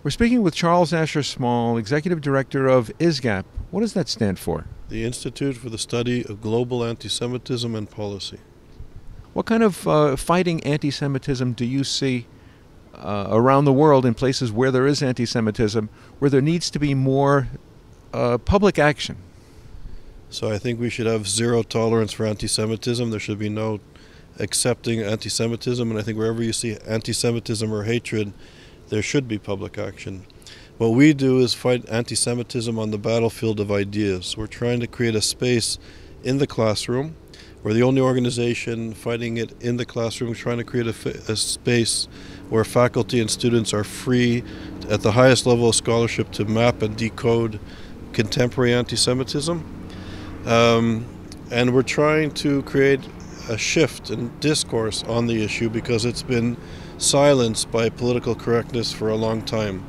We're speaking with Charles Asher Small, Executive Director of ISGAP. What does that stand for? The Institute for the Study of Global Anti-Semitism and Policy. What kind of fighting anti-Semitism do you see around the world in places where there is anti-Semitism, where there needs to be more public action? So I think we should have zero tolerance for anti-Semitism. There should be no accepting anti-Semitism, and I think wherever you see anti-Semitism or hatred, there should be public action. What we do is fight anti-Semitism on the battlefield of ideas. We're trying to create a space in the classroom. We're the only organization fighting it in the classroom, trying to create a space where faculty and students are free at the highest level of scholarship to map and decode contemporary anti-Semitism. And we're trying to create a shift in discourse on the issue because it's been silenced by political correctness for a long time.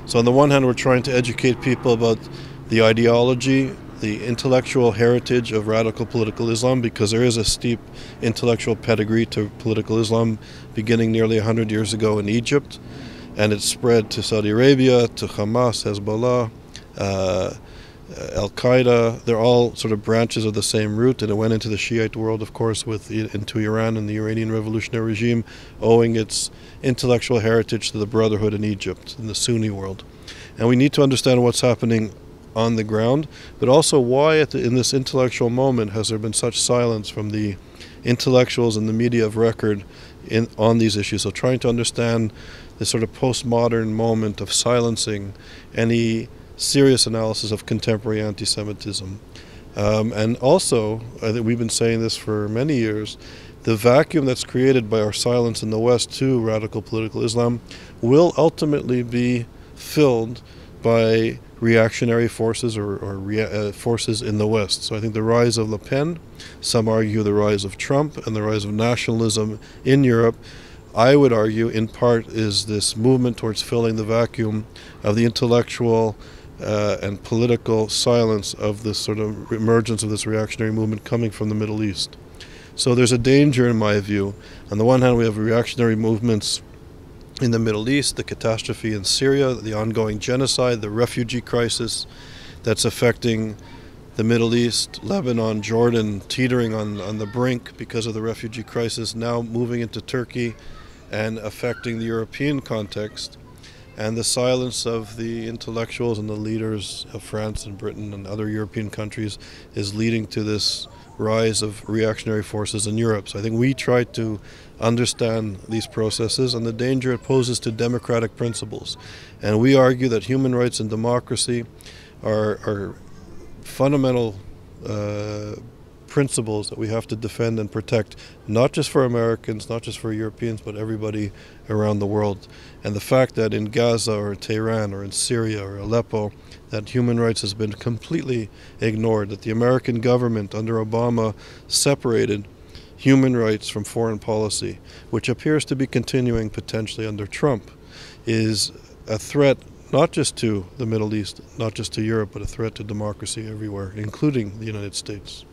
So on the one hand, we're trying to educate people about the ideology, the intellectual heritage of radical political Islam, because there is a steep intellectual pedigree to political Islam beginning nearly 100 years ago in Egypt, and it spread to Saudi Arabia, to Hamas, Hezbollah, Al-Qaeda. They're all sort of branches of the same root, and it went into the Shiite world, of course, into Iran and the Iranian revolutionary regime, owing its intellectual heritage to the Brotherhood in Egypt, in the Sunni world. And we need to understand what's happening on the ground, but also why in this intellectual moment has there been such silence from the intellectuals and the media of record on these issues. So trying to understand this sort of postmodern moment of silencing any serious analysis of contemporary anti-Semitism. And also, I think we've been saying this for many years, the vacuum that's created by our silence in the West to radical political Islam will ultimately be filled by reactionary forces or forces in the West. So I think the rise of Le Pen, some argue the rise of Trump, and the rise of nationalism in Europe, I would argue in part is this movement towards filling the vacuum of the intellectual and political silence of this sort of emergence of this reactionary movement coming from the Middle East. So there's a danger, in my view. On the one hand, we have reactionary movements in the Middle East, the catastrophe in Syria, the ongoing genocide, the refugee crisis that's affecting the Middle East, Lebanon, Jordan, teetering on the brink because of the refugee crisis, now moving into Turkey and affecting the European context. And the silence of the intellectuals and the leaders of France and Britain and other European countries is leading to this rise of reactionary forces in Europe. So I think we try to understand these processes and the danger it poses to democratic principles. And we argue that human rights and democracy are fundamental principles that we have to defend and protect, not just for Americans, not just for Europeans, but everybody around the world. And the fact that in Gaza or Tehran or in Syria or Aleppo that human rights has been completely ignored, that the American government under Obama separated human rights from foreign policy, which appears to be continuing potentially under Trump, is a threat not just to the Middle East, not just to Europe, but a threat to democracy everywhere, including the United States.